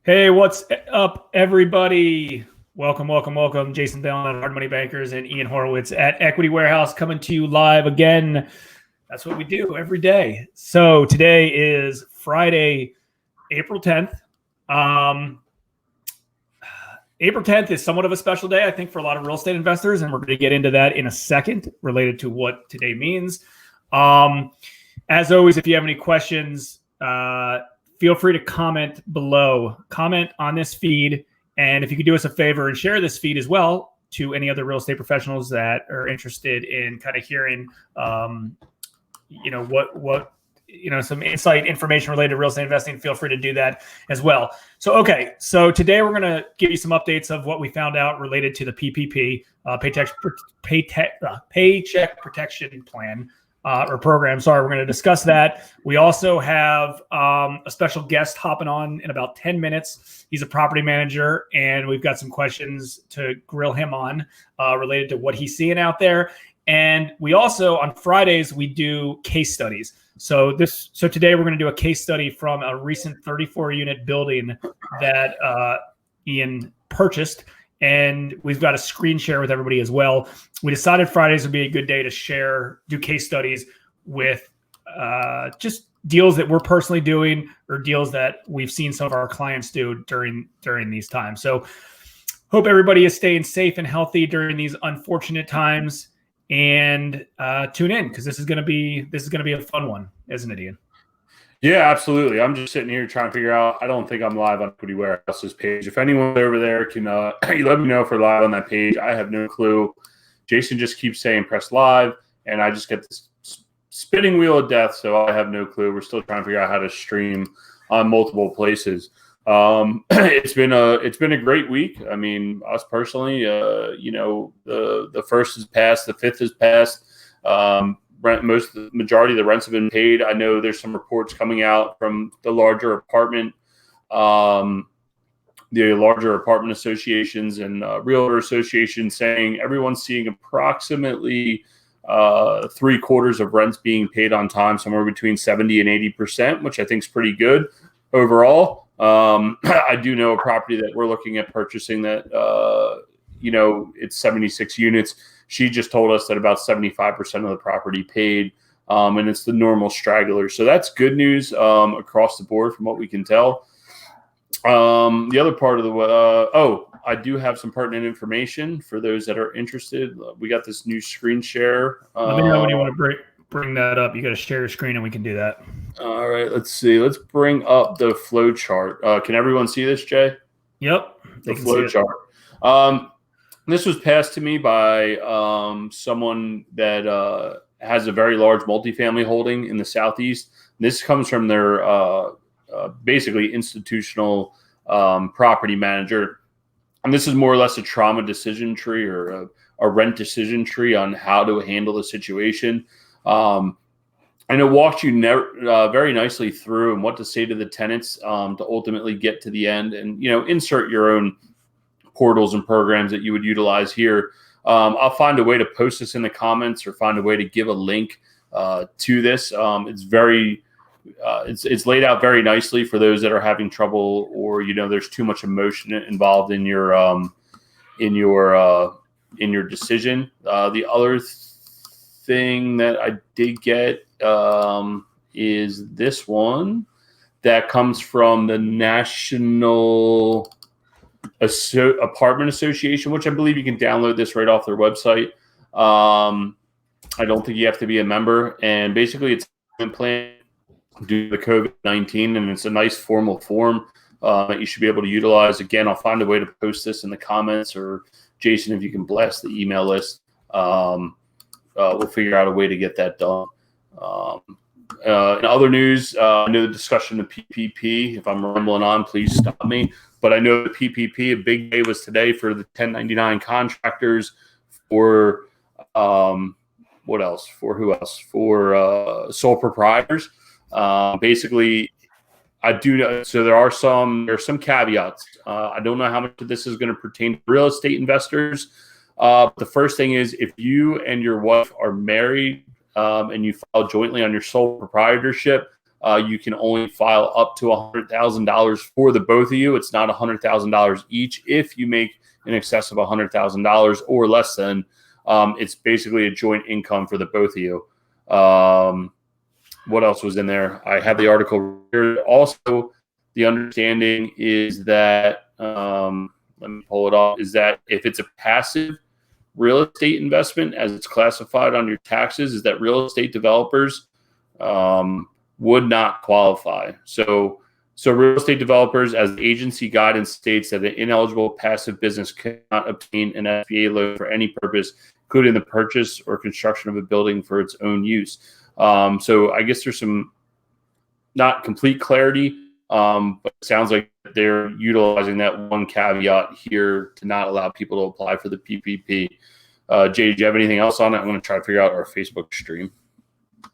Hey, what's up, everybody? Welcome. Jason Dillon, Hard Money Bankers, and Ian Horowitz at Equity Warehouse coming to you live again. That's what we do every day. So today is Friday, April 10th. April 10th is somewhat of a special day, I think, for a lot of real estate investors, and we're going to get into that in a second related to what today means. As always, if you have any questions, feel free to comment below. Comment on this feed, and if you could do us a favor and share this feed as well to any other real estate professionals that are interested in kind of hearing, some insight information related to real estate investing, feel free to do that as well. So today we're going to give you some updates of what we found out related to the PPP, Paycheck Protection Plan. Or program. Sorry, we're going to discuss that. We also have a special guest hopping on in about 10 minutes. He's a property manager, and we've got some questions to grill him on related to what he's seeing out there. And we also, on Fridays, we do case studies. So today we're going to do a case study from a recent 34-unit building that Ian purchased. And we've got a screen share with everybody as well. We decided Fridays would be a good day to do case studies with just deals that we're personally doing or deals that we've seen some of our clients do during these times. So hope everybody is staying safe and healthy during these unfortunate times. And tune in because this is going to be a fun one, isn't it, Ian? Yeah, absolutely. I'm just sitting here trying to figure out. I don't think I'm live on Equity Warehouse's page. If anyone over there can you let me know if we're live on that page. I have no clue. Jason just keeps saying press live, and I just get this spinning wheel of death, so I have no clue. We're still trying to figure out how to stream on multiple places. It's been a great week. I mean, us personally, the first is passed, the fifth is passed. Majority of the rents have been paid. I know there's some reports coming out from the larger apartment associations and realtor associations saying everyone's seeing approximately 3/4 of rents being paid on time, somewhere between 70 and 80%, which I think is pretty good overall. I do know a property that we're looking at purchasing that it's 76 units. She just told us that about 75% of the property paid, and it's the normal straggler. So that's good news across the board from what we can tell. The other part of I do have some pertinent information for those that are interested. We got this new screen share. Let me know when you want to bring that up. You got to share your screen and we can do that. All right, let's see. Let's bring up the flow chart. Can everyone see this, Jay? Yep. The flow chart. This was passed to me by someone that has a very large multifamily holding in the Southeast. This comes from their basically institutional property manager. And this is more or less a trauma decision tree or a rent decision tree on how to handle the situation. And it walks you very nicely through and what to say to the tenants to ultimately get to the end and, insert your own portals and programs that you would utilize here. I'll find a way to post this in the comments or find a way to give a link to this. It's laid out very nicely for those that are having trouble or there's too much emotion involved in your decision. The other thing that I did get is this one that comes from the National Apartment Association, which I believe you can download this right off their website. I don't think you have to be a member, and basically it's a plan due to the COVID-19, and it's a nice formal form that you should be able to utilize. Again, I'll find a way to post this in the comments, or Jason, if you can blast the email list, we'll figure out a way to get that done. In other news, I know the discussion of PPP. If I'm rambling on, please stop me. But I know the PPP, a big day was today for the 1099 contractors. For what else? For who else? For sole proprietors. Basically, I do know. So there are some caveats. I don't know how much of this is going to pertain to real estate investors. The first thing is, if you and your wife are married and you file jointly on your sole proprietorship, you can only file up to $100,000 for the both of you. It's not $100,000 each. If you make in excess of $100,000 or less than, it's basically a joint income for the both of you. What else was in there? I have the article here. Also, the understanding is that, let me pull it off, is that if it's a passive real estate investment, as it's classified on your taxes, is that real estate developers would not qualify. So real estate developers, as the agency guidance states, that an ineligible passive business cannot obtain an SBA loan for any purpose, including the purchase or construction of a building for its own use. So I guess there's some not complete clarity, but it sounds like they're utilizing that one caveat here to not allow people to apply for the PPP. Jay, do you have anything else on it? I'm going to try to figure out our Facebook stream.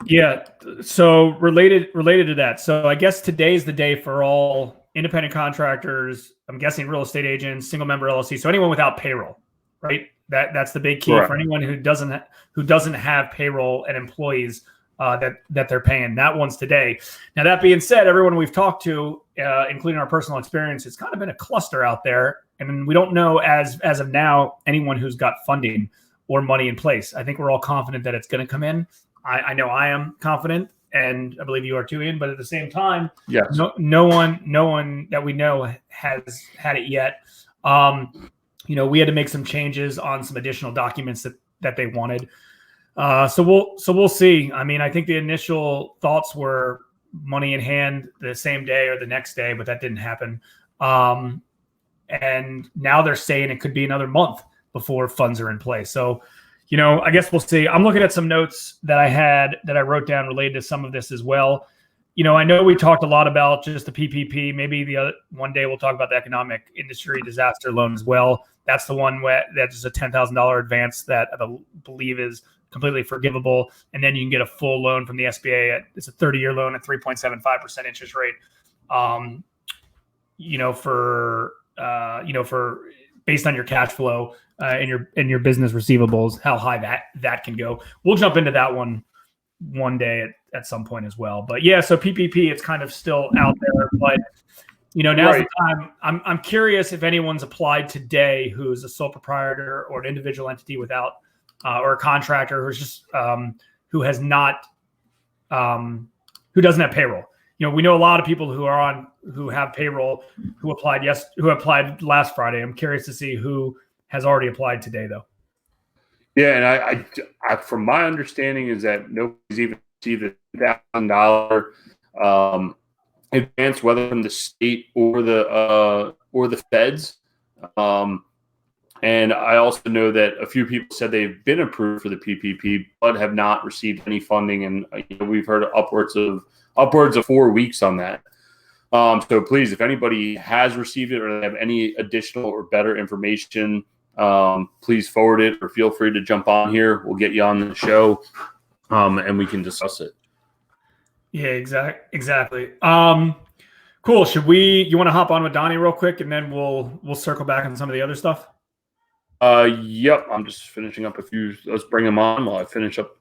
Yeah. So related to that. So I guess today's the day for all independent contractors. I'm guessing real estate agents, single member LLC. So anyone without payroll, right? That's the big key. Correct. For anyone who doesn't have payroll and employees that they're paying. That one's today. Now, that being said, everyone we've talked to, including our personal experience, it's kind of been a cluster out there. And we don't know as of now anyone who's got funding or money in place. I think we're all confident that it's going to come in. I know I am confident, and I believe you are too, Ian. But at the same time, yes, no one that we know has had it yet. We had to make some changes on some additional documents that they wanted. So we'll see. I mean, I think the initial thoughts were money in hand the same day or the next day, but that didn't happen. And now they're saying it could be another month before funds are in place. So, I guess we'll see. I'm looking at some notes that I wrote down related to some of this as well. I know we talked a lot about just the PPP. Maybe one day we'll talk about the economic industry disaster loan as well. That's the one that's just a $10,000 advance that I believe is completely forgivable. And then you can get a full loan from the SBA. It's a 30-year loan at 3.75% interest rate. For based on your cash flow and your business receivables, how high that can go. We'll jump into that one day at some point as well. But yeah, so PPP, it's kind of still out there, but now's right. The time. I'm curious if anyone's applied today who's a sole proprietor or an individual entity without or a contractor who's just who doesn't have payroll. We know a lot of people who have payroll who applied last Friday. I'm curious to see who has already applied today, though. Yeah, and I from my understanding is that nobody's even received a $1,000 advance, whether from the state or the feds. And I also know that a few people said they've been approved for the PPP, but have not received any funding, and we've heard upwards of 4 weeks on that. So please, if anybody has received it or they have any additional or better information, please forward it or feel free to jump on here. We'll get you on the show, and we can discuss it. Yeah, exactly. Cool. You want to hop on with Donnie real quick, and then we'll circle back on some of the other stuff? Yep. I'm just finishing up a few. Let's bring them on while I finish up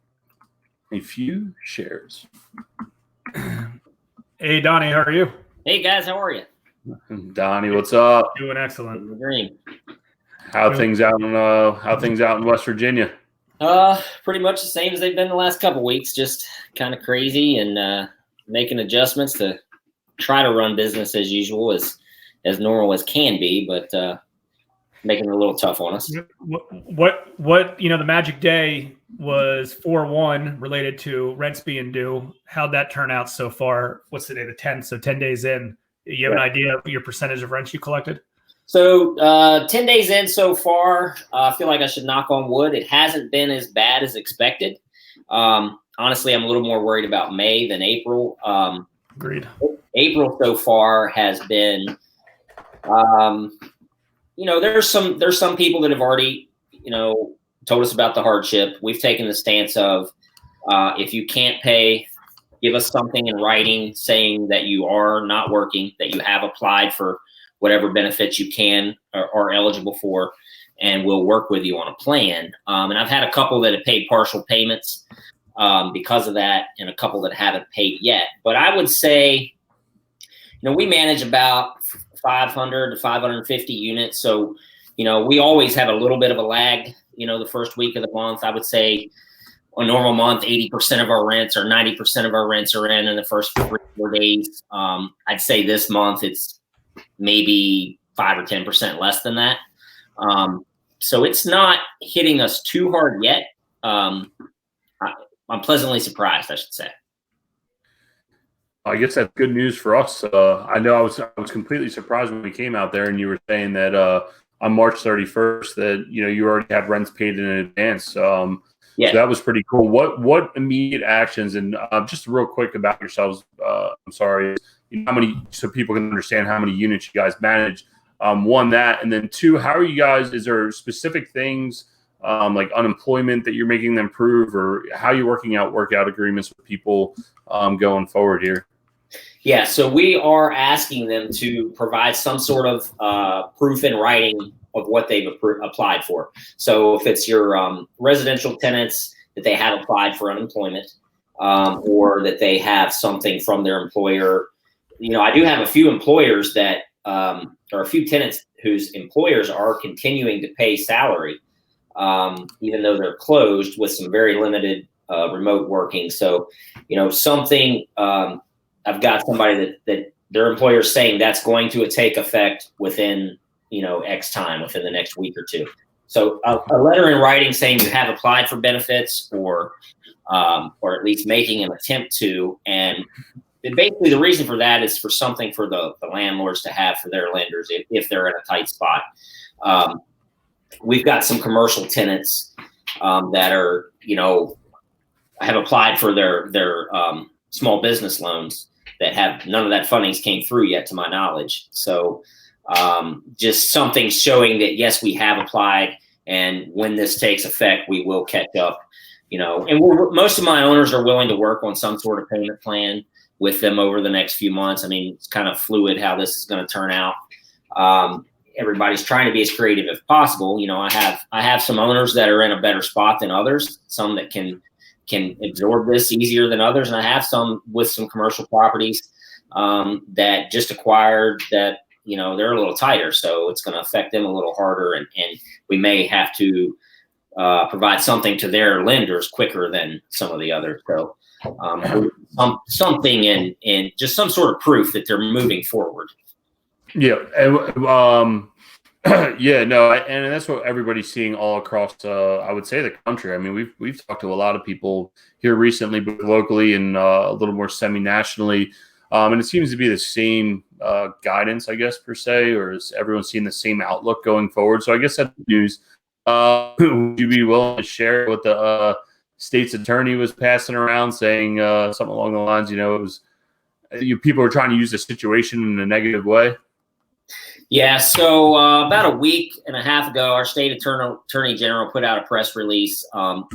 a few shares. Hey, Donnie, how are you? Hey, guys, how are you? Donnie, what's up? Doing excellent. Green. How things out in West Virginia? Pretty much the same as they've been the last couple weeks. Just kind of crazy and making adjustments to try to run business as usual, as normal as can be, but making it a little tough on us. What the magic day was 4/1 related to rents being due. How'd that turn out so far? What's today, the 10th? So 10 days in, you have an idea of your percentage of rents you collected? So 10 days in so far, I feel like I should knock on wood. It hasn't been as bad as expected. Honestly, I'm a little more worried about May than April. Agreed. April so far has been, there's some people that have already, told us about the hardship. We've taken the stance of if you can't pay, give us something in writing saying that you are not working, that you have applied for whatever benefits you can or are eligible for, and we'll work with you on a plan. And I've had a couple that have paid partial payments. because of that, and a couple that haven't paid yet. But I would say, we manage about 500 to 550 units. So, we always have a little bit of a lag, the first week of the month. I would say a normal month, 80% of our rents or 90% of our rents are in the first 3 or 4 days. I'd say this month it's maybe 5 or 10% less than that. So it's not hitting us too hard yet. I'm pleasantly surprised, I should say. I guess that's good news for us. I know I was completely surprised when we came out there and you were saying that on March 31st that you already had rents paid in advance. Yeah. So that was pretty cool. What immediate actions, and just real quick about yourselves, I'm sorry, how many, so people can understand how many units you guys manage. One, that, and then two, how are you guys, is there specific things like unemployment that you're making them prove, or how you're working out workout agreements with people going forward here? Yeah, so we are asking them to provide some sort of proof in writing of what they've applied for. So if it's your residential tenants, that they have applied for unemployment, or that they have something from their employer. I do have a few employers that, or a few tenants whose employers are continuing to pay salary, even though they're closed, with some very limited remote working. So, something, I've got somebody that their employer is saying that's going to take effect within, X time, within the next week or two. So a letter in writing saying you have applied for benefits, or at least making an attempt to. And basically the reason for that is for something for the landlords to have for their lenders if they're in a tight spot. We've got some commercial tenants that are, have applied for their small business loans that have none of that fundings came through yet, to my knowledge. So just something showing that, yes, we have applied, and when this takes effect, we will catch up, and most of my owners are willing to work on some sort of payment plan with them over the next few months. I mean, it's kind of fluid how this is going to turn out. Everybody's trying to be as creative as possible. I have some owners that are in a better spot than others, some that can absorb this easier than others. And I have some with some commercial properties that just acquired that, they're a little tighter. So it's going to affect them a little harder. And we may have to provide something to their lenders quicker than some of the others. So something in just some sort of proof that they're moving forward. Yeah. Yeah, no, and that's what everybody's seeing all across, I would say, the country. I mean, we've talked to a lot of people here recently, both locally and a little more semi-nationally, and it seems to be the same guidance, I guess, per se, or is everyone seeing the same outlook going forward? So I guess that's news. Would you be willing to share what the state's attorney was passing around, saying something along the lines, it was people are trying to use the situation in a negative way? Yeah, so about a week and a half ago, our state attorney general put out a press release,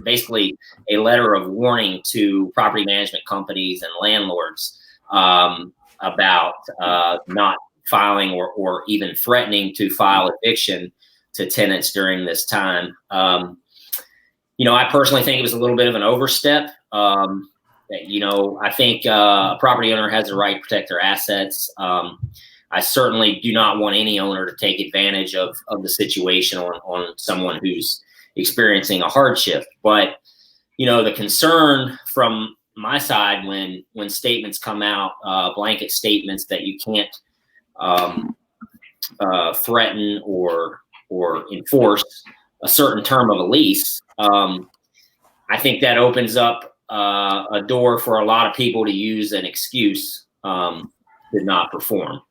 basically a letter of warning to property management companies and landlords about not filing or even threatening to file eviction to tenants during this time. I personally think it was a little bit of an overstep. I think a property owner has the right to protect their assets. I certainly do not want any owner to take advantage of the situation on someone who's experiencing a hardship. But, the concern from my side when statements come out, blanket statements that you can't threaten or enforce a certain term of a lease, I think that opens up a door for a lot of people to use an excuse to not perform.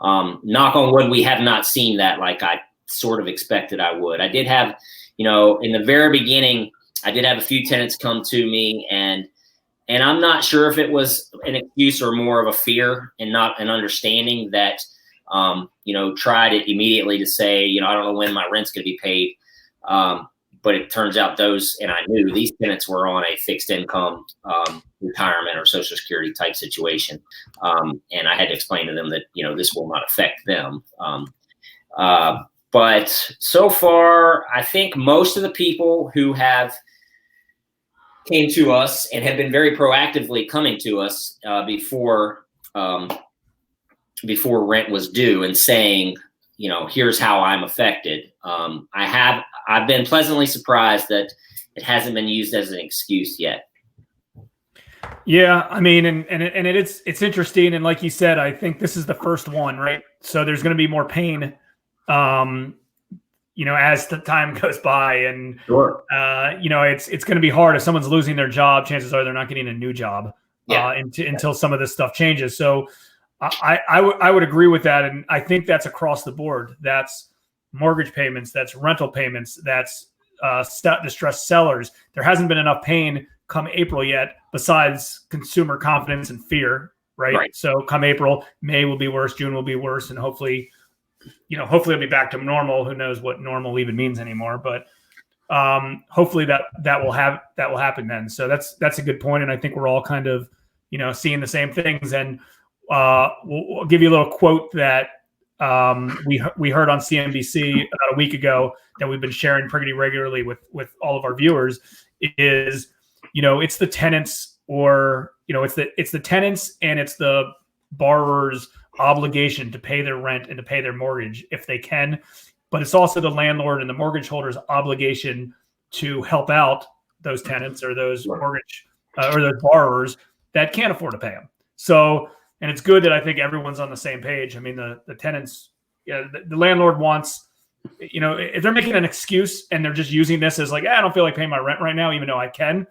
Knock on wood, we have not seen that like I sort of expected I would. I did have, in the very beginning, I did have a few tenants come to me, and I'm not sure if it was an excuse or more of a fear and not an understanding that, tried it immediately to say, I don't know when my rent's going to be paid. But it turns out and I knew these tenants were on a fixed income retirement or Social Security type situation. And I had to explain to them that, this will not affect them. But so far, I think most of the people who have came to us and have been very proactively coming to us before rent was due and saying, here's how I'm affected. I've been pleasantly surprised that it hasn't been used as an excuse yet. Yeah, I mean, and it's interesting, and like you said, I think this is the first one, right? So there's going to be more pain, as the time goes by, and sure. It's going to be hard if someone's losing their job. Chances are they're not getting a new job until some of this stuff changes. So I would agree with that, and I think that's across the board. That's mortgage payments, that's rental payments, that's distressed sellers. There hasn't been enough pain come April yet, besides consumer confidence and fear, right? So come April, May will be worse, June will be worse, and hopefully it'll be back to normal. Who knows what normal even means anymore? But hopefully that will happen then. So that's a good point, and I think we're all kind of seeing the same things. And we'll give you a little quote that we heard on CNBC about a week ago that we've been sharing pretty regularly with all of our viewers. Is it's the tenants, or it's the tenants and it's the borrower's obligation to pay their rent and to pay their mortgage if they can, but it's also the landlord and the mortgage holder's obligation to help out those tenants or those mortgage or those borrowers that can't afford to pay them. So, and it's good that I think everyone's on the same page. I mean, the tenants, the landlord wants, if they're making an excuse and they're just using this as like, I don't feel like paying my rent right now, even though I can,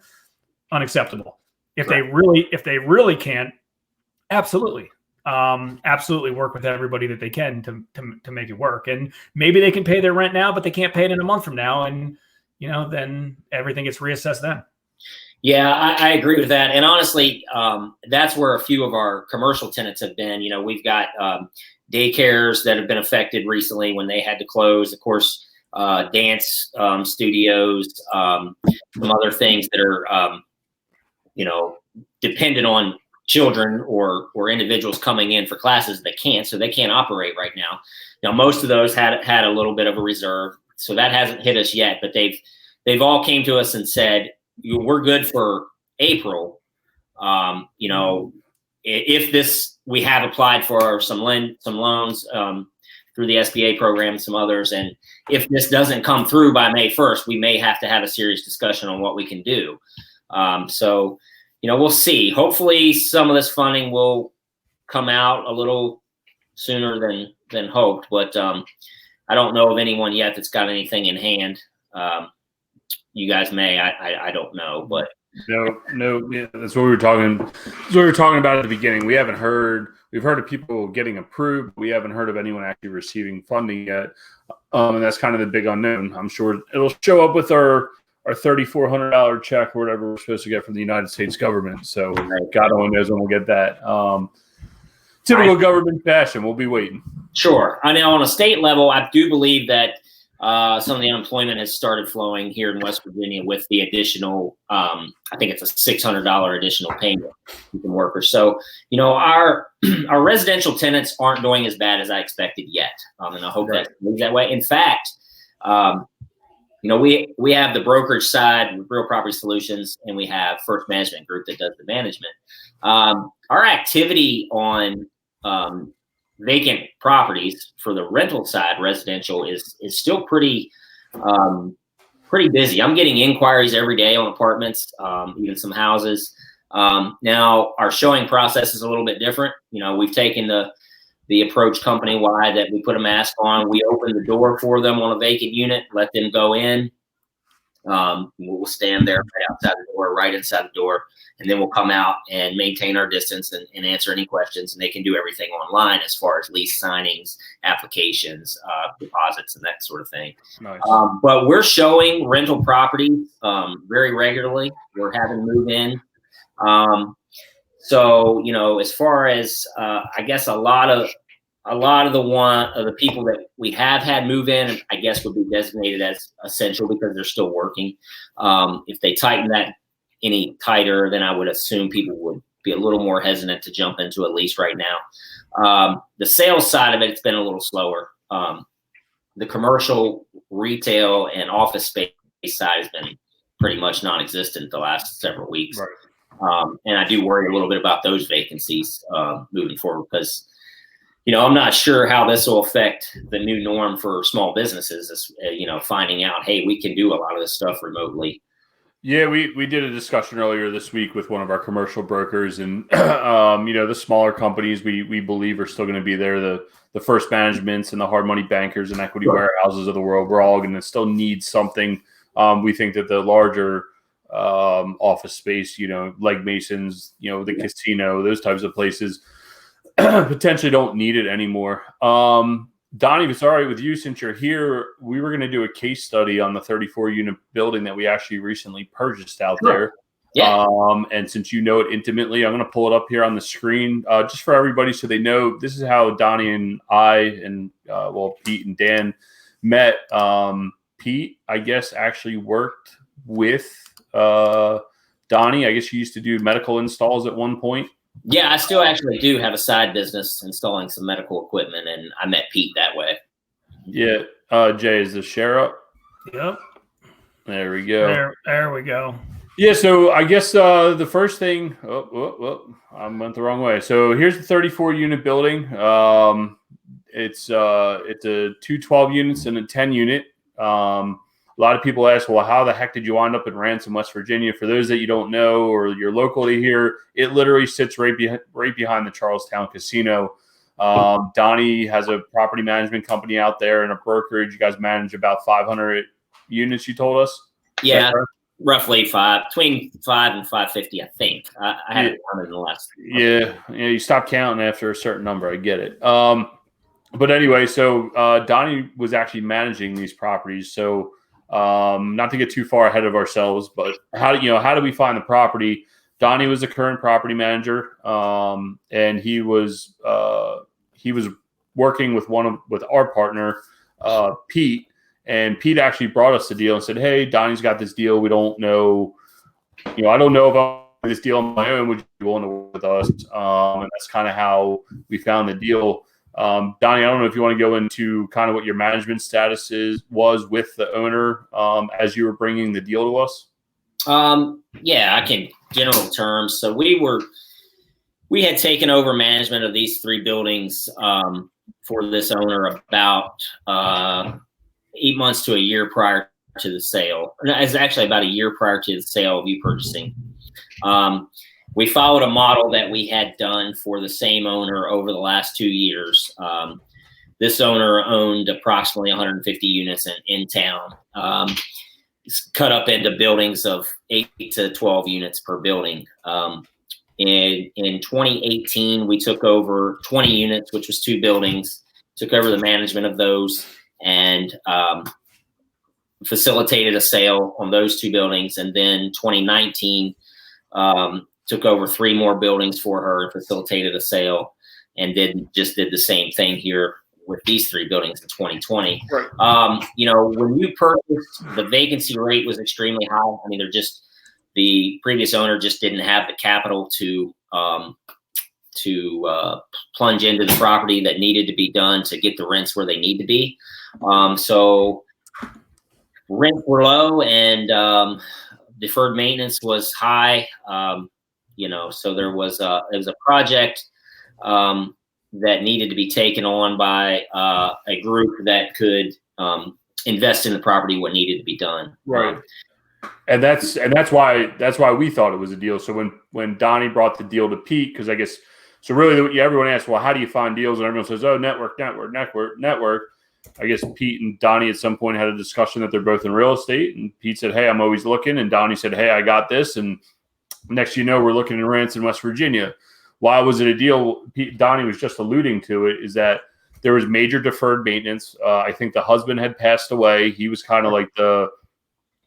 unacceptable. If they really can't, absolutely work with everybody that they can to make it work. And maybe they can pay their rent now, but they can't pay it in a month from now. And, then everything gets reassessed then. Yeah, I agree with that. And honestly, that's where a few of our commercial tenants have been. We've got daycares that have been affected recently when they had to close. Of course, dance studios, some other things that are, dependent on children or individuals coming in for classes that can't, so they can't operate right now. Most of those had a little bit of a reserve, so that hasn't hit us yet. But they've all came to us and said, we're good for April. If this, we have applied for some loans through the SBA program and some others, and if this doesn't come through by May 1st, we may have to have a serious discussion on what we can do. So we'll see. Hopefully some of this funding will come out a little sooner than hoped, but I don't know of anyone yet that's got anything in hand. You guys may, I don't know, but no, yeah, that's what we were talking. That's what we were talking about at the beginning. We've heard of people getting approved. We haven't heard of anyone actually receiving funding yet, and that's kind of the big unknown. I'm sure it'll show up with our $3,400 check or whatever we're supposed to get from the United States government. So God only knows when we'll get that. Typical government fashion. We'll be waiting. Sure. I know on a state level, I do believe that some of the unemployment has started flowing here in West Virginia with the additional, I think it's a $600 additional payment from workers. So, our residential tenants aren't doing as bad as I expected yet. And I hope that moves that way. In fact, we have the brokerage side, Real Property Solutions, and we have First Management Group that does the management. Our activity on vacant properties for the rental side, residential, is still pretty busy. I'm getting inquiries every day on apartments, even some houses. Now our showing process is a little bit different. We've taken the approach company-wide that we put a mask on. We open the door for them on a vacant unit, let them go in. We'll stand there right inside the door, and then we'll come out and maintain our distance and answer any questions. And they can do everything online as far as lease signings, applications, deposits, and that sort of thing. Nice. But we're showing rental properties very regularly. We're having move in. So, as far as I guess a lot of the people that we have had move in, I guess, would be designated as essential because they're still working. If they tighten that any tighter, then I would assume people would be a little more hesitant to jump into a lease right now. The sales side of it's been a little slower. The commercial, retail, and office space side has been pretty much non-existent the last several weeks. Right. And I do worry a little bit about those vacancies moving forward because, I'm not sure how this will affect the new norm for small businesses, finding out, hey, we can do a lot of this stuff remotely. Yeah, we did a discussion earlier this week with one of our commercial brokers, and the smaller companies we believe are still going to be there. The First Managements and the hard money bankers and equity warehouses of the world, we're all going to still need something. We think that the larger office space, like Masons, the casino, those types of places potentially don't need it anymore. Donnie, if it's all right with you, since you're here, we were going to do a case study on the 34-unit building that we actually recently purchased out there. Yeah. And since you know it intimately, I'm going to pull it up here on the screen just for everybody so they know this is how Donnie and I and, Pete and Dan met. Pete, I guess, actually worked with Donnie. I guess you used to do medical installs at one point. Yeah, I still actually do have a side business installing some medical equipment, and I met Pete that way. Yeah. Jay, is the share up? Yep. There we go. There we go. Yeah, so I guess the first thing I went the wrong way. So here's the 34-unit building. It's a 2 12 units and a 10 unit. A lot of people ask, well, how the heck did you wind up in Ransom, West Virginia? For those that you don't know or you're locally here, it literally sits right behind the Charlestown Casino. Donnie has a property management company out there and a brokerage. You guys manage about 500 units, you told us? Yeah, roughly between 5 and 550, I think. I haven't counted in the last. Yeah, you stop counting after a certain number. I get it. But anyway, so Donnie was actually managing these properties. So not to get too far ahead of ourselves, but how do we find the property? Donnie was the current property manager, and he was working with our partner, Pete, and Pete actually brought us the deal and said, "Hey, Donnie's got this deal. We don't know, I don't know if I'll do this deal on my own. Would you be willing to work with us?" And that's kind of how we found the deal. Donnie, I don't know if you want to go into kind of what your management status was with the owner as you were bringing the deal to us. Yeah, I can general terms. So we had taken over management of these 3 buildings for this owner about 8 months to a year prior to the sale. It's actually about a year prior to the sale of you purchasing. We followed a model that we had done for the same owner over the last 2 years. This owner owned approximately 150 units in town. It's cut up into buildings of 8 to 12 units per building. In 2018, we took over 20 units, which was 2 buildings, took over the management of those, and facilitated a sale on those 2 buildings. And then 2019, took over 3 more buildings for her and facilitated a sale, and did the same thing here with these 3 buildings in 2020. Right. When you purchased, the vacancy rate was extremely high. I mean, the previous owner just didn't have the capital to plunge into the property that needed to be done to get the rents where they need to be. So rents were low and deferred maintenance was high. So there was a project that needed to be taken on by a group that could invest in the property what needed to be done. Right. And that's why we thought it was a deal. So when Donnie brought the deal to Pete, because I guess so really everyone asks, well, how do you find deals? And everyone says, oh, network. I guess Pete and Donnie at some point had a discussion that they're both in real estate, and Pete said, hey, I'm always looking, and Donnie said, hey, I got this, and next we're looking in Ransom, West Virginia. Why was it a deal? Donnie was just alluding to it, is that there was major deferred maintenance. I think the husband had passed away. He was kind of like the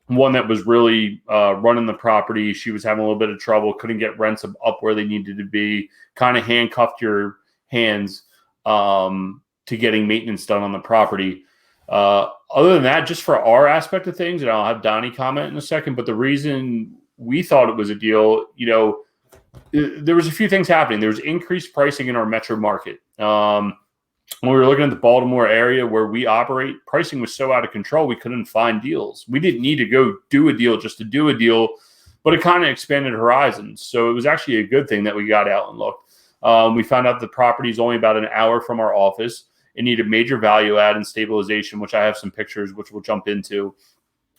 one that was really running the property. She was having a little bit of trouble, couldn't get rents up where they needed to be, kind of handcuffed your hands to getting maintenance done on the property. Other than that, just for our aspect of things, and I'll have Donnie comment in a second, but the reason we thought it was a deal, there was a few things happening. There was increased pricing in our metro market. when we were looking at the Baltimore area where we operate, pricing was so out of control, we couldn't find deals. We didn't need to go do a deal just to do a deal, but it kind of expanded horizons. So it was actually a good thing that we got out and looked. We found out the property is only about an hour from our office. It needed major value add and stabilization, which I have some pictures, which we'll jump into.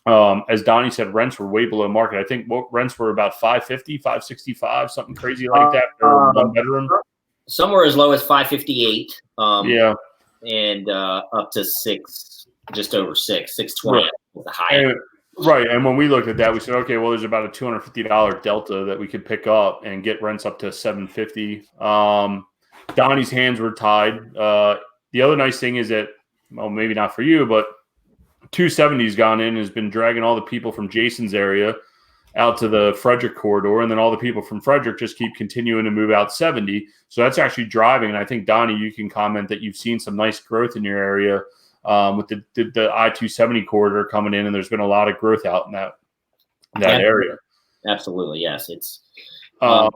As Donnie said, rents were way below market. I think rents were about $550, $565, something crazy like that for one bedroom. Somewhere as low as $558. Yeah. And up to just over $620 right. was the high. Right. And when we looked at that, we said, okay, well, there's about a $250 delta that we could pick up and get rents up to $750. Donnie's hands were tied. The other nice thing is that, well, maybe not for you, but 270's gone in and has been dragging all the people from Jason's area out to the Frederick corridor, and then all the people from Frederick just keep continuing to move out 70. So that's actually driving. And I think, Donnie, you can comment that you've seen some nice growth in your area with the I-270 corridor coming in, and there's been a lot of growth out in that area. Absolutely, yes. It's go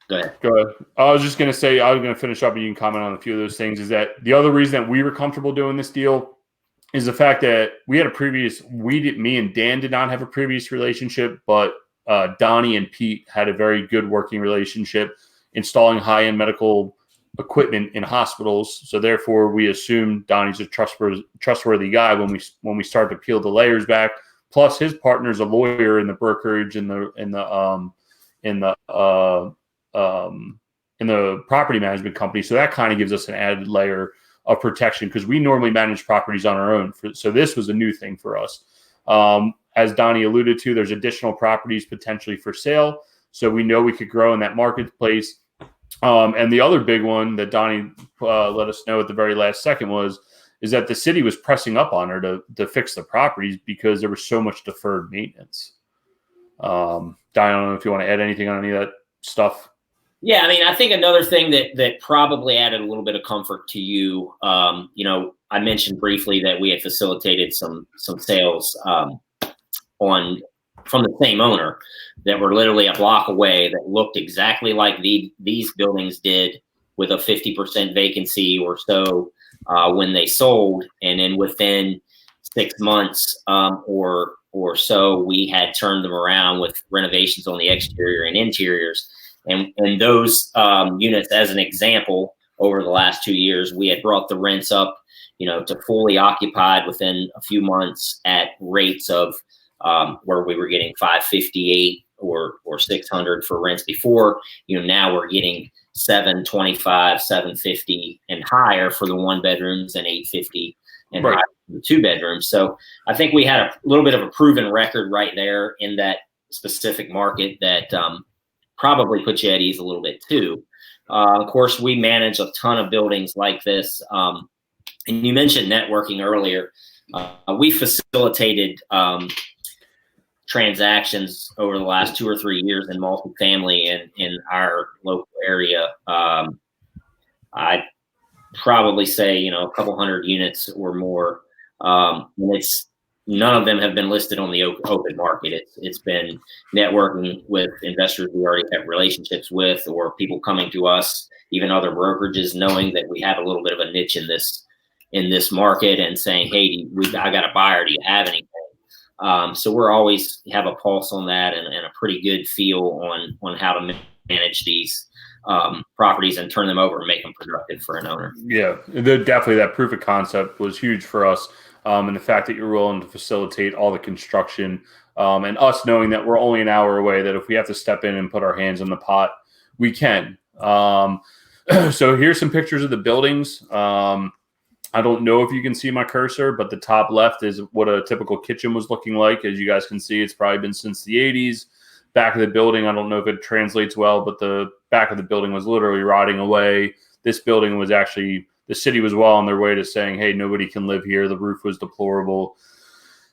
ahead. Go ahead. I was just going to say, I was going to finish up and you can comment on a few of those things, is that the other reason that we were comfortable doing this deal is the fact that we had me and Dan did not have a previous relationship, but Donnie and Pete had a very good working relationship installing high-end medical equipment in hospitals. So therefore we assume Donnie's a trustworthy guy when we start to peel the layers back. Plus his partner's a lawyer in the brokerage in the property management company. So that kind of gives us an added layer of protection, because we normally manage properties on our own. So this was a new thing for us. As Donnie alluded to, there's additional properties potentially for sale. So we know we could grow in that marketplace. And the other big one that Donnie let us know at the very last second is that the city was pressing up on her to fix the properties because there was so much deferred maintenance. Donnie, I don't know if you want to add anything on any of that stuff. Yeah, I mean, I think another thing that probably added a little bit of comfort to you, I mentioned briefly that we had facilitated some sales from the same owner that were literally a block away that looked exactly like these buildings did, with a 50% vacancy or so when they sold, and then within 6 months or so, we had turned them around with renovations on the exterior and interiors. And those units, as an example, over the last 2 years, we had brought the rents up, to fully occupied within a few months at rates of where we were getting $558 or $600 for rents before. Now we're getting $725, $750 and higher for the 1 bedrooms, and $850 and higher for the 2 bedrooms. So I think we had a little bit of a proven record right there in that specific market that probably put you at ease a little bit too. Of course, we manage a ton of buildings like this. And you mentioned networking earlier. We facilitated transactions over the last 2 or 3 years in multifamily in our local area. I'd probably say, a couple hundred units or more. And none of them have been listed on the open market. It's been networking with investors we already have relationships with, or people coming to us, even other brokerages, knowing that we have a little bit of a niche in this market and saying, hey, I got a buyer. Do you have anything? So we're always have a pulse on that and a pretty good feel on how to manage these properties and turn them over and make them productive for an owner. Yeah, definitely that proof of concept was huge for us. And the fact that you're willing to facilitate all the construction, and us knowing that we're only an hour away, that if we have to step in and put our hands in the pot, we can. So here's some pictures of the buildings. I don't know if you can see my cursor, but the top left is what a typical kitchen was looking like. As you guys can see, it's probably been since the 80s. Back of the building, I don't know if it translates well, but the back of the building was literally rotting away. This building was actually, the city was well on their way to saying, hey, nobody can live here. The roof was deplorable.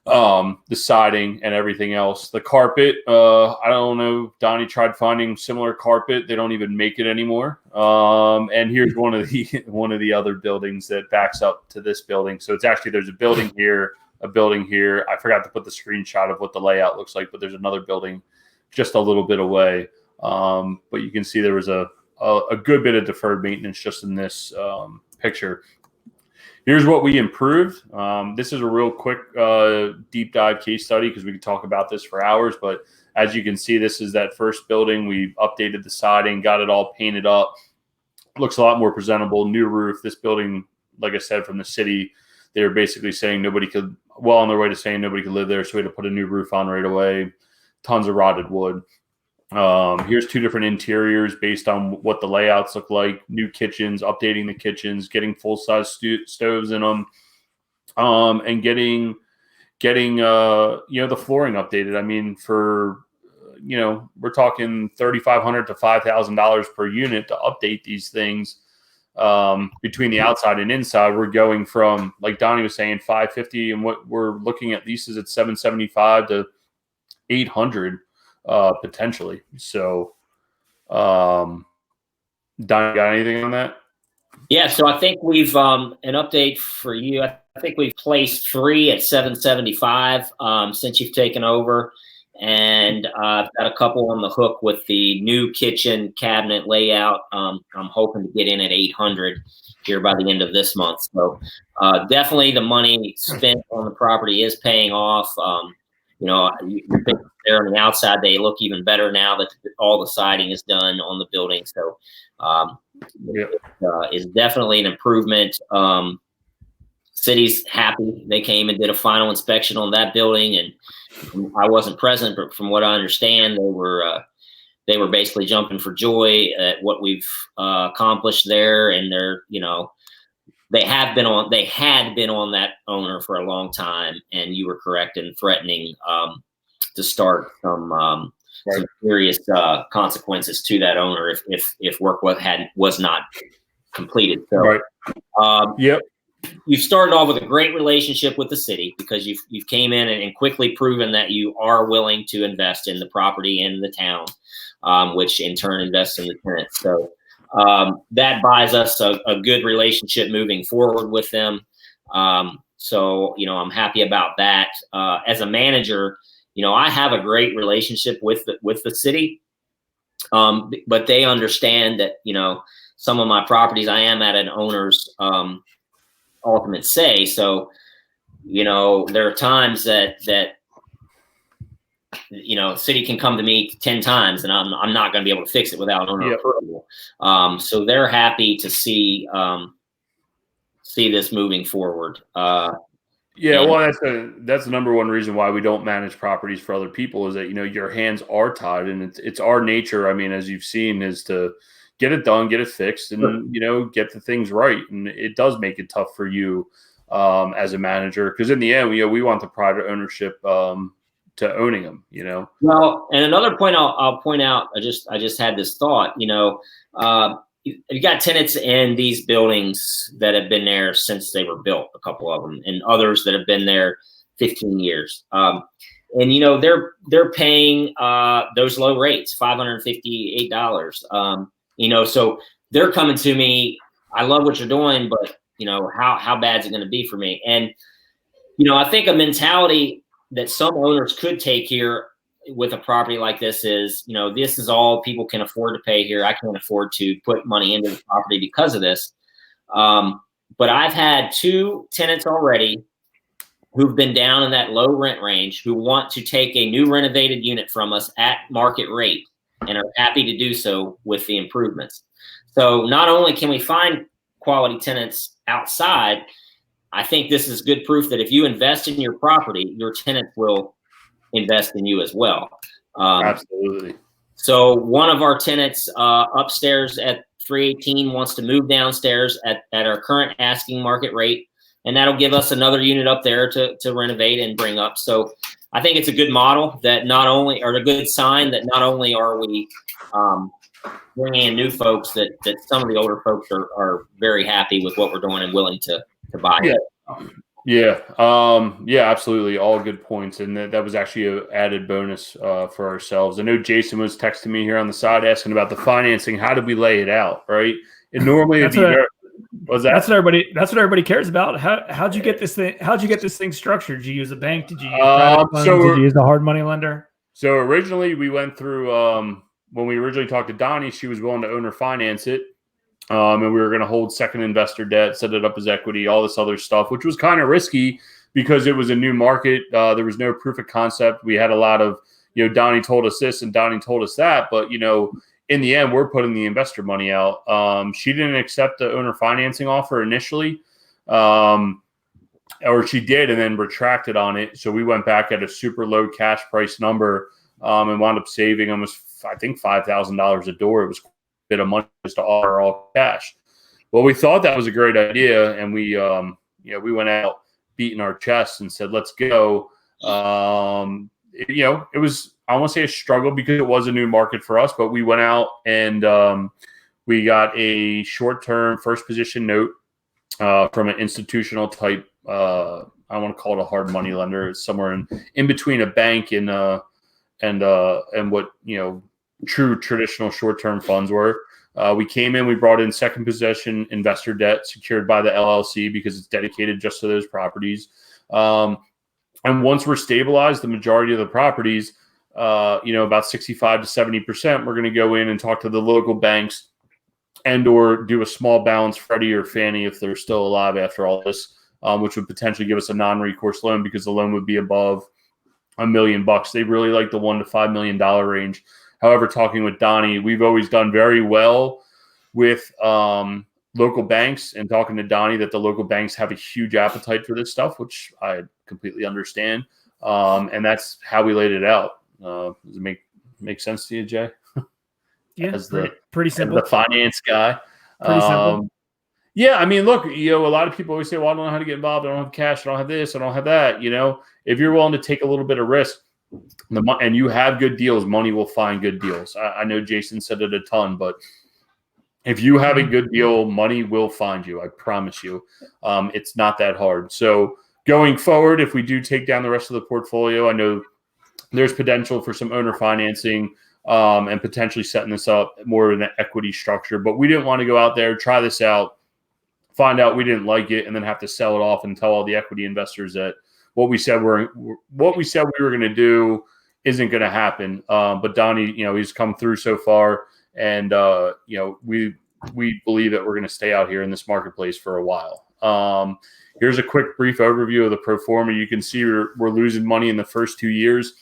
The siding and everything else. The carpet, I don't know. Donnie tried finding similar carpet. They don't even make it anymore. And here's one of the other buildings that backs up to this building. So it's actually, there's a building here, a building here. I forgot to put the screenshot of what the layout looks like, but there's another building just a little bit away. But you can see there was a good bit of deferred maintenance just in this picture. Here's what we improved. This is a real quick deep dive case study because we could talk about this for hours. But as you can see, this is that first building. We updated the siding, got it all painted up. Looks a lot more presentable. New roof. This building, like I said, from the city, they were basically saying nobody could, well on their way to saying nobody could live there. So we had to put a new roof on right away. Tons of rotted wood. Here's two different interiors based on what the layouts look like. New kitchens, updating the kitchens, getting full-size stoves in them, and getting the flooring updated. I mean, for we're talking $3,500 to $5,000 per unit to update these things. Between the outside and inside, we're going from, like Donnie was saying, $550, and what we're looking at leases at $775 to $800 potentially. So, Donnie, got anything on that? Yeah, so I think we've an update for you. I think we've placed 3 at $775 since you've taken over. And I've got a couple on the hook with the new kitchen cabinet layout. I'm hoping to get in at $800 here by the end of this month. So definitely the money spent on the property is paying off. You think there on the outside, they look even better now that all the siding is done on the building. So it's definitely an improvement. City's happy. They came and did a final inspection on that building, and I wasn't present, but from what I understand, they were basically jumping for joy at what we've accomplished there. And they had been on that owner for a long time, and you were correct in threatening to start some serious consequences to that owner if work was not completed. So, yep. You've started off with a great relationship with the city because you've came in and quickly proven that you are willing to invest in the property and the town, which in turn invests in the tenants. So that buys us a good relationship moving forward with them. So I'm happy about that. As a manager, I have a great relationship with the city, but they understand that some of my properties I am at an owner's ultimate say. So, there are times that city can come to me 10 times and I'm not going to be able to fix it without owner approval. So they're happy to see this moving forward. Well, that's the number one reason why we don't manage properties for other people is that, your hands are tied, and it's our nature. I mean, as you've seen, is to get it done, get it fixed, and get the things right. And it does make it tough for you as a manager, because in the end, we want the private ownership to owning them. Well, and another point I'll point out. I just had this thought. You got tenants in these buildings that have been there since they were built, a couple of them, and others that have been there 15 years. And they're paying those low rates, $558. So they're coming to me. I love what you're doing, but how bad is it going to be for me? And I think a mentality that some owners could take here with a property like this is, this is all people can afford to pay here. I can't afford to put money into the property because of this. But I've had 2 tenants already who've been down in that low rent range who want to take a new renovated unit from us at market rate and are happy to do so with the improvements. So not only can we find quality tenants outside, I think this is good proof that if you invest in your property, your tenants will invest in you as well. Absolutely. So one of our tenants upstairs at 318 wants to move downstairs at our current asking market rate, and that'll give us another unit up there to renovate and bring up. So I think it's a good model that a good sign that not only are we bringing in new folks, that some of the older folks are very happy with what we're doing and willing to buy it. Yeah, absolutely. All good points. And that was actually an added bonus for ourselves. I know Jason was texting me here on the side asking about the financing. How did we lay it out, right? And normally that's what everybody cares about. How'd you get this thing? How'd you get this thing structured? Did you use a bank? Did you use private funds? Did you use a hard money lender? So originally we went through when we originally talked to Donnie, she was willing to owner finance it. And we were going to hold second investor debt, set it up as equity, all this other stuff, which was kind of risky because it was a new market. There was no proof of concept. We had a lot of, Donnie told us this and Donnie told us that. But, in the end, we're putting the investor money out. She didn't accept the owner financing offer initially, or she did and then retracted on it. So we went back at a super low cash price number and wound up saving almost, I think, $5,000 a door. It was a bit of money just to offer all cash. Well, we thought that was a great idea, and we went out beating our chests and said, let's go. It was, I won't say a struggle because it was a new market for us, but we went out and we got a short-term first position note from an institutional type, I want to call it a hard money lender. It's somewhere in between a bank and what, true traditional short-term funds were. We came in, we brought in second position investor debt secured by the LLC because it's dedicated just to those properties. And once we're stabilized, the majority of the properties, about 65 to 70%, we're going to go in and talk to the local banks and or do a small balance Freddie or Fannie if they're still alive after all this, which would potentially give us a non-recourse loan because the loan would be above $1 million. They really like the $1 to $5 million range. However, talking with Donnie, we've always done very well with local banks, and talking to Donnie that the local banks have a huge appetite for this stuff, which I completely understand. And that's how we laid it out. Does it make sense to you, Jay? Yeah, as pretty simple. As the finance guy. Pretty simple. Yeah, I mean, look, a lot of people always say, well, I don't know how to get involved. I don't have cash. I don't have this. I don't have that. If you're willing to take a little bit of risk and you have good deals, money will find good deals. I know Jason said it a ton, but if you have a good deal, money will find you. I promise you. It's not that hard. So going forward, if we do take down the rest of the portfolio, I know there's potential for some owner financing and potentially setting this up more in an equity structure. But we didn't want to go out there, try this out, find out we didn't like it, and then have to sell it off and tell all the equity investors that what we said we were going to do isn't going to happen. But Donnie, he's come through so far, and we believe that we're going to stay out here in this marketplace for a while. Here's a quick brief overview of the pro forma. You can see we're losing money in the first 2 years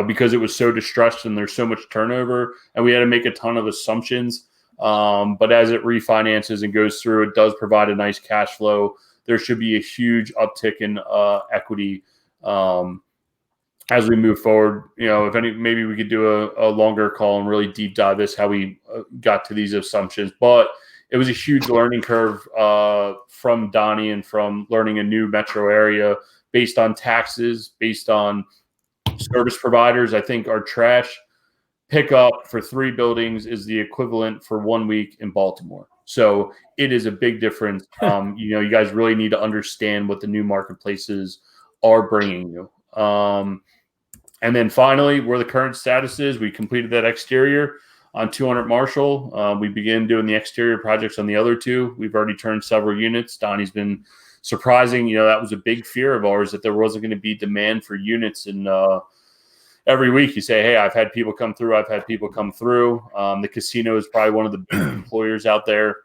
because it was so distressed and there's so much turnover, and we had to make a ton of assumptions. But as it refinances and goes through, it does provide a nice cash flow. There should be a huge uptick in equity as we move forward. Maybe we could do a longer call and really deep dive this, how we got to these assumptions. But it was a huge learning curve from Donnie and from learning a new metro area based on taxes, based on service providers. I think our trash pickup for 3 buildings is the equivalent for 1 week in Baltimore. So it is a big difference. You guys really need to understand what the new marketplaces are bringing you. And then finally, where the current status is, we completed that exterior on 200 Marshall. We began doing the exterior projects on the other 2. We've already turned several units. Donnie's been surprising. That was a big fear of ours, that there wasn't going to be demand for units. And every week you say, hey, I've had people come through. The casino is probably one of the big employers out there.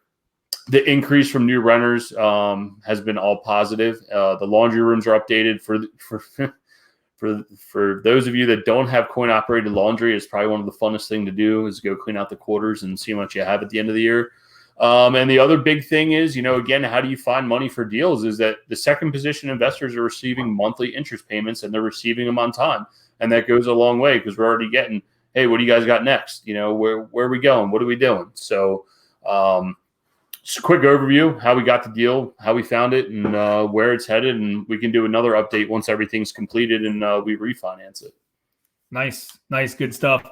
The increase from new renters has been all positive. The laundry rooms are updated for those of you that don't have coin-operated laundry. It's probably one of the funnest thing to do is go clean out the quarters and see how much you have at the end of the year. And the other big thing is, again, how do you find money for deals? Is that the second position investors are receiving monthly interest payments, and they're receiving them on time. And that goes a long way because we're already getting, hey, what do you guys got next? Where are we going? What are we doing? So just a quick overview, how we got the deal, how we found it, and where it's headed. And we can do another update once everything's completed and we refinance it. Nice. Good stuff.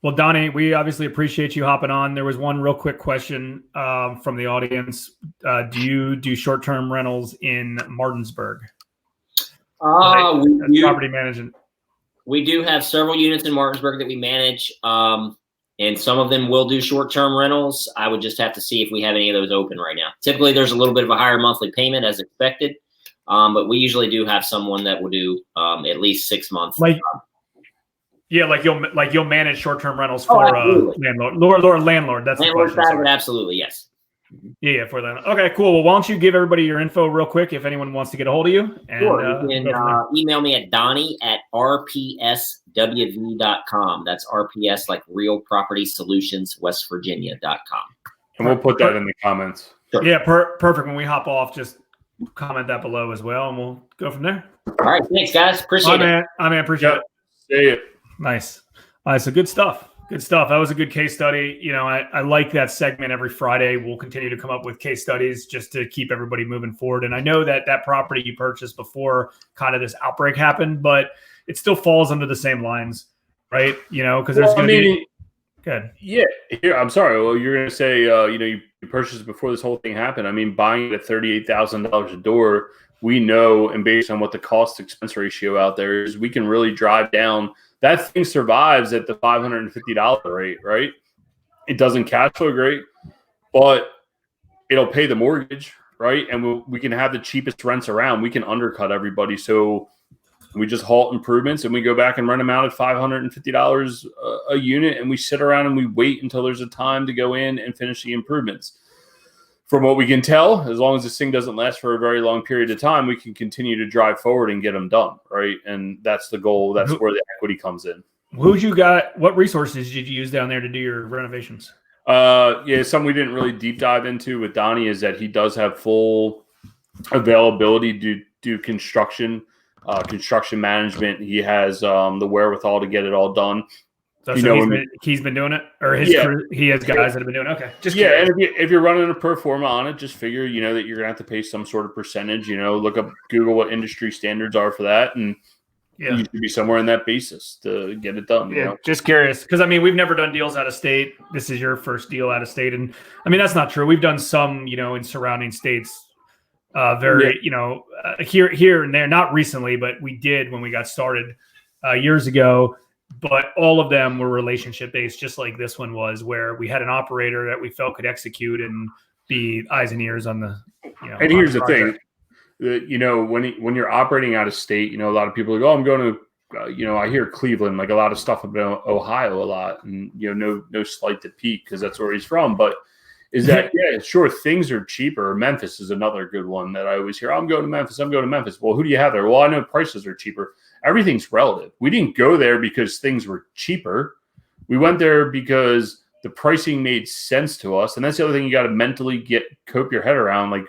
Well, Donnie, we obviously appreciate you hopping on. There was one real quick question from the audience. Do you do short-term rentals in Martinsburg? Property management. We do have several units in Martinsburg that we manage, and some of them will do short-term rentals. I would just have to see if we have any of those open right now. Typically, there's a little bit of a higher monthly payment as expected, but we usually do have someone that will do at least 6 months. You'll manage short-term rentals for landlord. Landlord. That's landlord the question. side, absolutely, yes. Yeah, for that. Okay, cool. Well, why don't you give everybody your info real quick if anyone wants to get a hold of you? And, sure. You can email me at donnie@rpswv.com. That's RPS, like Real Property Solutions, West Virginia.com. And we'll put that in the comments. Sure. Yeah, perfect. When we hop off, just comment that below as well, and we'll go from there. All right. Thanks, guys. Appreciate it. Man, appreciate it. See it. Nice. All right, so good stuff. Good stuff. That was a good case study. You know, I like that segment every Friday. We'll continue to come up with case studies just to keep everybody moving forward. And I know that property you purchased before kind of this outbreak happened, but it still falls under the same lines, right? You know, because there's going to be good. Yeah. Here, I'm sorry. Well, you're going to say, you purchased it before this whole thing happened. I mean, buying it at $38,000 a door, we know, and based on what the cost expense ratio out there is, we can really drive down. That thing survives at the $550 rate, right? It doesn't cash flow great, but it'll pay the mortgage, right? And we can have the cheapest rents around. We can undercut everybody. So we just halt improvements and we go back and rent them out at $550 a unit, and we sit around and we wait until there's a time to go in and finish the improvements. From what we can tell, as long as this thing doesn't last for a very long period of time, we can continue to drive forward and get them done, right? And that's the goal. That's where the equity comes in. Who'd you got? What resources did you use down there to do your renovations? Yeah, something we didn't really deep dive into with Donnie is that he does have full availability to do construction management. He has the wherewithal to get it all done. So he's been doing it, or his crew, he has guys that have been doing it. Okay, just curious. And if you're running a pro forma on it, just figure that you're gonna have to pay some sort of percentage. Look up, Google what industry standards are for that, and you should be somewhere in that basis to get it done. Yeah, just curious, because I mean, we've never done deals out of state. This is your first deal out of state, and I mean that's not true. We've done some, in surrounding states. Here and there, not recently, but we did when we got started years ago. But all of them were relationship based, just like this one was, where we had an operator that we felt could execute and be eyes and ears on the. And here's the thing, when you're operating out of state, a lot of people are like, oh, I'm going to, I hear Cleveland, like a lot of stuff about Ohio a lot, and no slight to Pete because that's where he's from, but. Is that, sure, things are cheaper. Memphis is another good one that I always hear. I'm going to Memphis. Well, who do you have there? Well, I know prices are cheaper. Everything's relative. We didn't go there because things were cheaper. We went there because the pricing made sense to us. And that's the other thing you got to mentally cope your head around. Like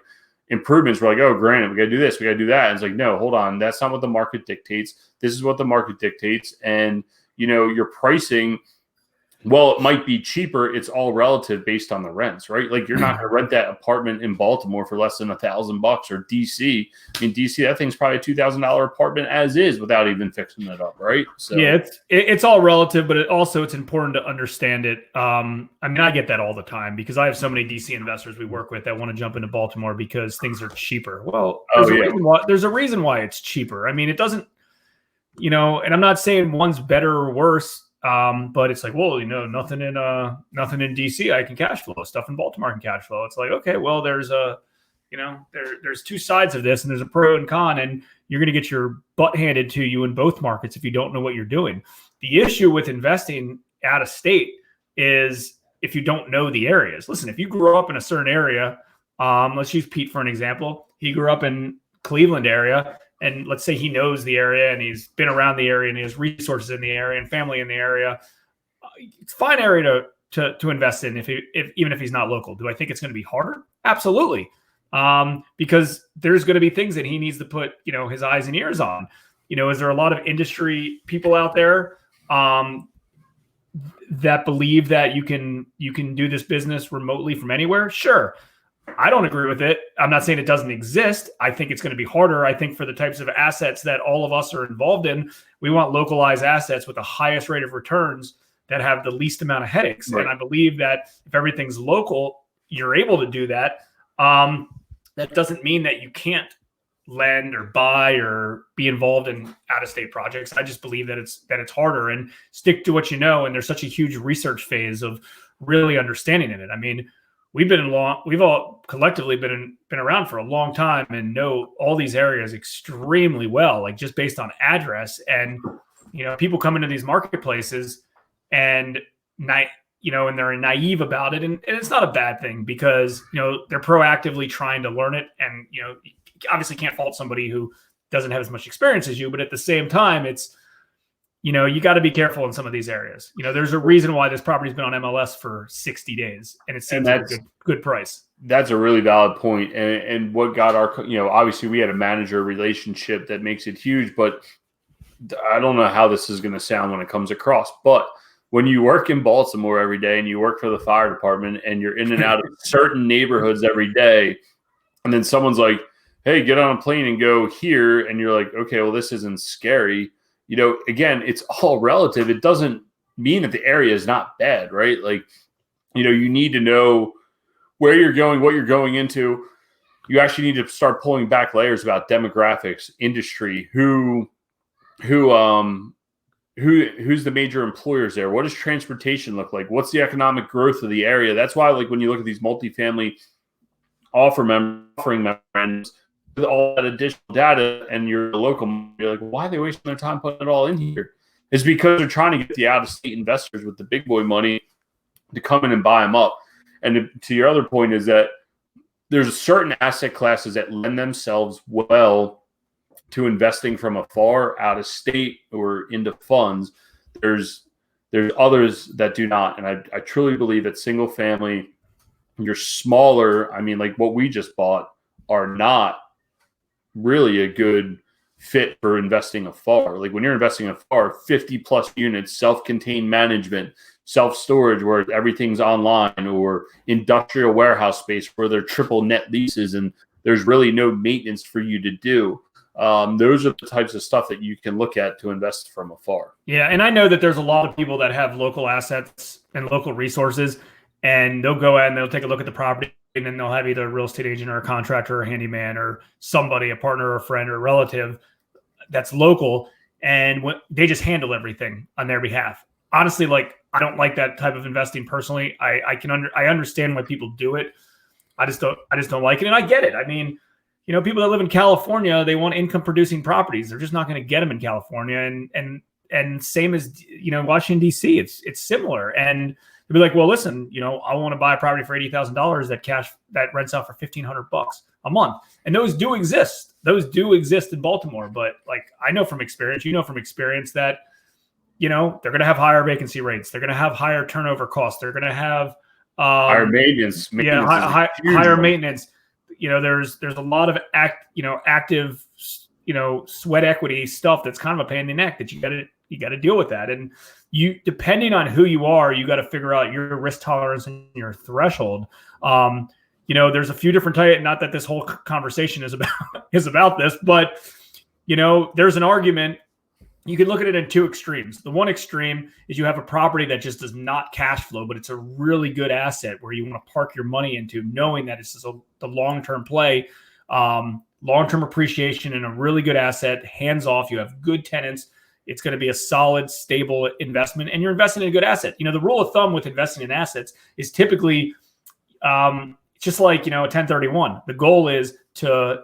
improvements, we're like, oh, granted, we got to do this, we got to do that. And it's like, no, hold on. That's not what the market dictates. This is what the market dictates. And, your pricing, well, it might be cheaper. It's all relative based on the rents, right? Like you're not going to rent that apartment in Baltimore for less than $1,000 or DC. In DC, that thing's probably a $2,000 apartment as is without even fixing it up, right? So yeah, it's all relative, but it's important to understand it. I mean, I get that all the time because I have so many DC investors we work with that want to jump into Baltimore because things are cheaper. Well, there's a reason why it's cheaper. I mean, it doesn't, and I'm not saying one's better or worse. But it's like, well, nothing in DC I can cash flow. Stuff in Baltimore I can cash flow. It's like, okay, well, there's there's two sides of this, and there's a pro and con, and you're going to get your butt handed to you in both markets if you don't know what you're doing. The issue with investing out of state is if you don't know the areas. Listen, if you grew up in a certain area, let's use Pete for an example. He grew up in Cleveland area. And let's say he knows the area and he's been around the area and he has resources in the area and family in the area. It's a fine area to invest in even if he's not local. Do I think it's going to be harder? Absolutely. Because there's going to be things that he needs to put, his eyes and ears on. Is there a lot of industry people out there that believe that you can do this business remotely from anywhere? Sure. I don't agree with it. I'm not saying it doesn't exist. I think it's going to be harder. I think for the types of assets that all of us are involved in, we want localized assets with the highest rate of returns that have the least amount of headaches. Right. And I believe that if everything's local, you're able to do that. That doesn't mean that you can't lend or buy or be involved in out-of-state projects. I just believe that it's harder, and stick to what you know. And there's such a huge research phase of really understanding it. I mean, we've all collectively been around for a long time and know all these areas extremely well, like just based on address. And, people come into these marketplaces and and they're naive about it. And it's not a bad thing because, they're proactively trying to learn it. And, obviously can't fault somebody who doesn't have as much experience as you, but at the same time, it's, you got to be careful in some of these areas. There's a reason why this property's been on MLS for 60 days and it seems like a good price. That's a really valid point. And what got our, obviously we had a manager relationship that makes it huge, but I don't know how this is going to sound when it comes across, but when you work in Baltimore every day and you work for the fire department and you're in and out of certain neighborhoods every day, and then someone's like, hey, get on a plane and go here. And you're like, okay, well, this isn't scary. Again, it's all relative. It doesn't mean that the area is not bad, right? Like, you need to know where you're going, what you're going into. You actually need to start pulling back layers about demographics, industry, who's the major employers there? What does transportation look like? What's the economic growth of the area? That's why, like, when you look at these multifamily offering memorandums with all that additional data and you're local, you're like, why are they wasting their time putting it all in here? It's because they're trying to get the out-of-state investors with the big boy money to come in and buy them up. And to your other point is that there's certain asset classes that lend themselves well to investing from afar, out of state, or into funds. There's others that do not. And I truly believe that single family, you're smaller, like what we just bought, are not really a good fit for investing afar. Like when you're investing afar, 50 plus units, self-contained management, self-storage where everything's online, or industrial warehouse space where they're triple net leases and there's really no maintenance for you to do. Those are the types of stuff that you can look at to invest from afar. Yeah. And I know that there's a lot of people that have local assets and local resources, and they'll go out and they'll take a look at the property, and then they'll have either a real estate agent or a contractor or a handyman or somebody, a partner or a friend or a relative that's local, and they just handle everything on their behalf. Honestly, like, I don't like that type of investing personally. I understand why people do it. I just don't like it. And I get it. People that live in California, they want income producing properties. They're just not going to get them in California. And same as, Washington, DC, it's similar. And they'll be like, well, listen, I want to buy a property for $80,000 that rents out for $1,500 a month. And those do exist. Those do exist in Baltimore. But like, I know from experience, that, they're going to have higher vacancy rates. They're going to have higher turnover costs. They're going to have higher maintenance. Higher maintenance. There's a lot of active, sweat equity stuff that's kind of a pain in the neck that you got to deal with that. And you, depending on who you are, you got to figure out your risk tolerance and your threshold. There's a few different types, not that this whole conversation is about this, but there's an argument. You can look at it in two extremes. The one extreme is you have a property that just does not cash flow, but it's a really good asset where you want to park your money into, knowing that it's the long-term play, long-term appreciation, and a really good asset, hands off. You have good tenants. It's going to be a solid, stable investment, and you're investing in a good asset. The rule of thumb with investing in assets is typically just like, a 1031. The goal is to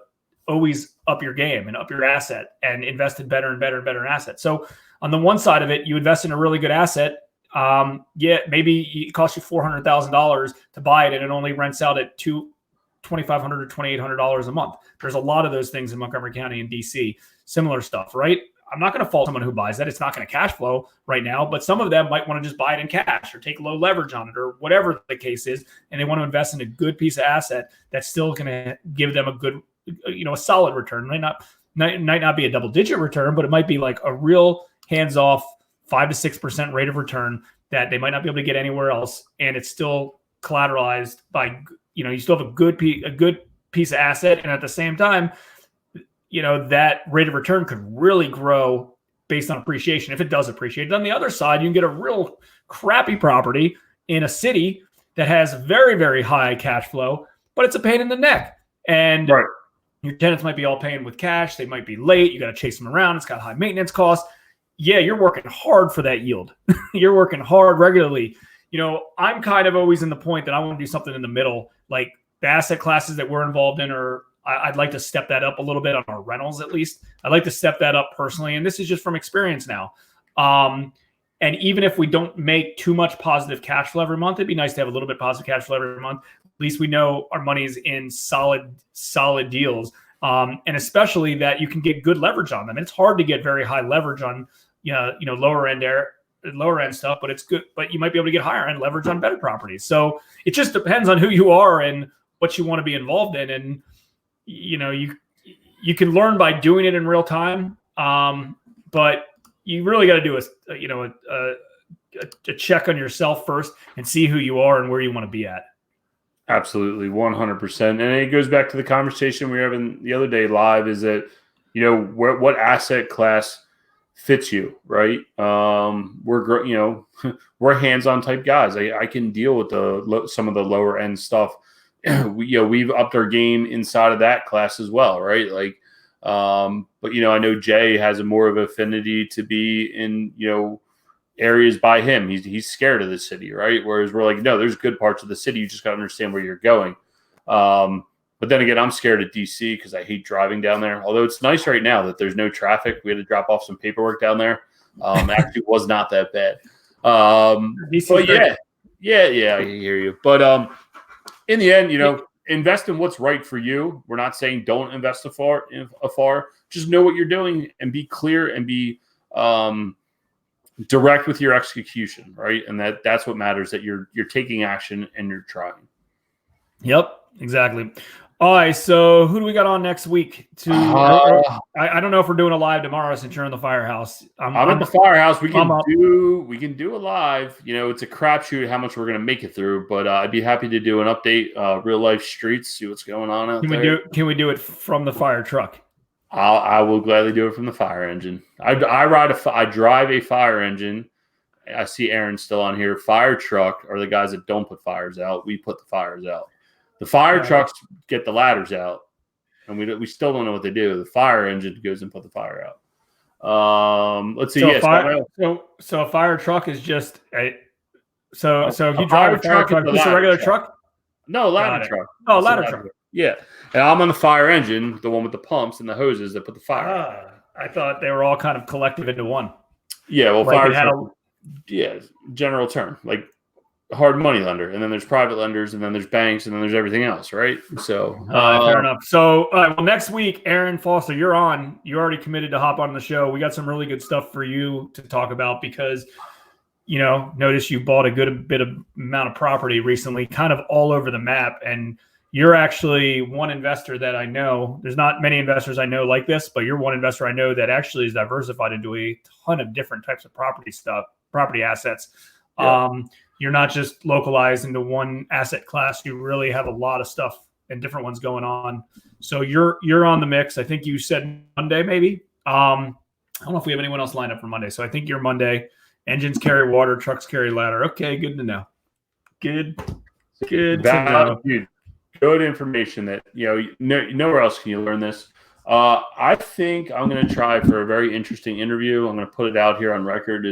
always up your game and up your asset and invest in better and better and better assets. So on the one side of it, you invest in a really good asset. Maybe it costs you $400,000 to buy it, and it only rents out at $2,500 or $2,800 a month. There's a lot of those things in Montgomery County and DC, similar stuff, right? I'm not going to fault someone who buys that. It's not going to cash flow right now, but some of them might want to just buy it in cash or take low leverage on it or whatever the case is. And they want to invest in a good piece of asset that's still going to give them a good, a solid return. Might not be a double-digit return, but it might be like a real hands-off 5 to 6% rate of return that they might not be able to get anywhere else, and it's still collateralized by, you still have a good piece of asset, and at the same time, that rate of return could really grow based on appreciation if it does appreciate. On the other side, you can get a real crappy property in a city that has very, very high cash flow, but it's a pain in the neck, and right. Your tenants might be all paying with cash. They might be late. You got to chase them around. It's got high maintenance costs. Yeah, you're working hard for that yield. You're working hard regularly. I'm kind of always in the point that I want to do something in the middle. Like the asset classes that we're involved in I'd like to step that up a little bit on our rentals, at least. I'd like to step that up personally. And this is just from experience now. And even if we don't make too much positive cash flow every month, it'd be nice to have a little bit positive cash flow every month. At least we know our money's in solid deals. And especially that you can get good leverage on them. And it's hard to get very high leverage on, lower end stuff, but it's good. But you might be able to get higher end leverage on better properties. So it just depends on who you are and what you want to be involved in. And, you can learn by doing it in real time. But you really got to do a check on yourself first and see who you are and where you want to be at. Absolutely, 100%. And it goes back to the conversation we were having the other day live, is that, what asset class fits you, right? We're hands-on type guys. I can deal with some of the lower end stuff. We've upped our game inside of that class as well, right? But I know Jay has a more of affinity to be in, areas by him. He's scared of the city, right? Whereas we're like, no, there's good parts of the city. You just got to understand where you're going. But then again, I'm scared of DC because I hate driving down there. Although it's nice right now that there's no traffic. We had to drop off some paperwork down there. Actually was not that bad. But yeah, I hear you. But in the end, invest in what's right for you. We're not saying don't invest afar. Just know what you're doing and be clear and be direct with your execution, right? And that's what matters, that you're taking action and you're trying. Yep, exactly. All right, so who do we got on next week? I don't know if we're doing a live tomorrow since you're in the firehouse. I'm at the firehouse. We can do a live. It's a crapshoot how much we're going to make it through, but I'd be happy to do an update, real life streets, see what's going on out there. Can we do it from the fire truck? I will gladly do it from the fire engine. I drive a fire engine. I see Aaron still on here. Fire truck are the guys that don't put fires out. We put the fires out. The fire trucks get the ladders out, and we still don't know what they do. The fire engine goes and put the fire out. Let's see. So a fire truck is just a. So if you drive a fire truck, just a regular truck? No, ladder truck. Oh, ladder truck. Yeah, and I'm on the fire engine, the one with the pumps and the hoses that put the fire out. I thought they were all kind of collective into one. Yeah, well, fire truck. General term, like hard money lender, and then there's private lenders, and then there's banks, and then there's everything else, right? So fair enough. So next week, Aaron Foster, you're on. You already committed to hop on the show. We got some really good stuff for you to talk about because notice you bought a good bit of amount of property recently, kind of all over the map, and you're actually one investor that I know. There's not many investors I know like this, but you're one investor I know that actually is diversified into a ton of different types of property assets. Yeah. You're not just localized into one asset class. You really have a lot of stuff and different ones going on. So you're on the mix. I think you said Monday, maybe. I don't know if we have anyone else lined up for Monday. So I think you're Monday. Engines carry water, trucks carry ladder. Okay, good to know. Good to know. Dude, good information that nowhere else can you learn this. I think I'm going to try for a very interesting interview. I'm going to put it out here on record.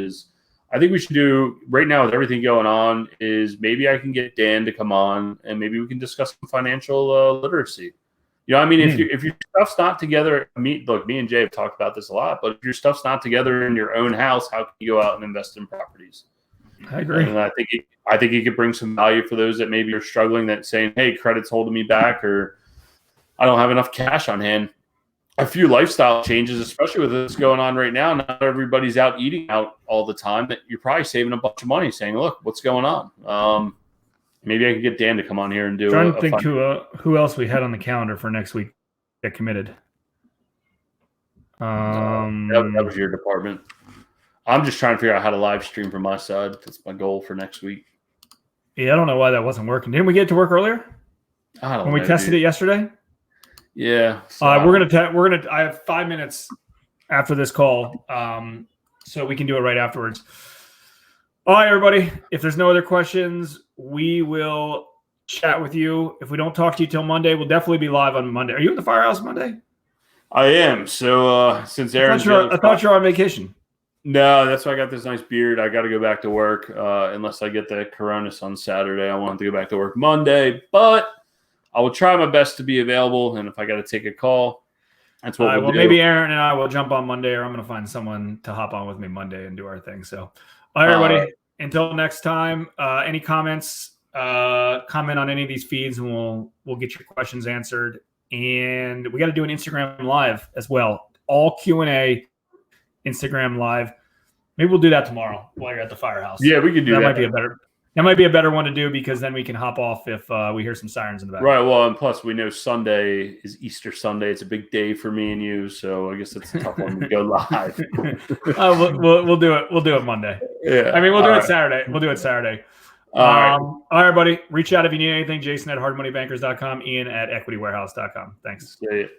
I think we should do right now with everything going on is maybe I can get Dan to come on and maybe we can discuss some financial literacy. If your stuff's not together, me and Jay have talked about this a lot, but if your stuff's not together in your own house, how can you go out and invest in properties? I agree. And I think it could bring some value for those that maybe are struggling, that saying, hey, credit's holding me back, or I don't have enough cash on hand. A few lifestyle changes, especially with this going on right now. Not everybody's out eating out all the time. That you're probably saving a bunch of money saying, look, what's going on? Maybe I could get Dan to come on here and do trying to think who else we had on the calendar for next week get committed. That was your department. I'm just trying to figure out how to live stream from my side. That's my goal for next week. Yeah, I don't know why that wasn't working. Didn't we get to work earlier? I don't know. When we tested it yesterday? Yeah. So I have 5 minutes after this call, so we can do it right afterwards. All right, everybody. If there's no other questions, we will chat with you. If we don't talk to you till Monday, we'll definitely be live on Monday. Are you at the firehouse Monday? I am. So since Aaron's, I thought you were on vacation. No, that's why I got this nice beard. I got to go back to work unless I get the coronas on Saturday. I want to go back to work Monday, but I will try my best to be available, and if I got to take a call, that's what we'll do. Maybe Aaron and I will jump on Monday, or I'm going to find someone to hop on with me Monday and do our thing. So, All right, everybody. Until next time, any comments, comment on any of these feeds and we'll get your questions answered. And we got to do an Instagram live as well. All Q&A, Instagram live. Maybe we'll do that tomorrow while you're at the firehouse. Yeah, we can do that. That might be a better one to do because then we can hop off if we hear some sirens in the back. Right. Well, and plus we know Sunday is Easter Sunday. It's a big day for me and you, so I guess it's a tough one to go live. We'll do it. We'll do it Monday. Yeah. I mean, we'll do it Saturday. We'll do it Saturday. All right, buddy. Reach out if you need anything. Jason at hardmoneybankers.com. Ian at equitywarehouse.com. Thanks. Yeah.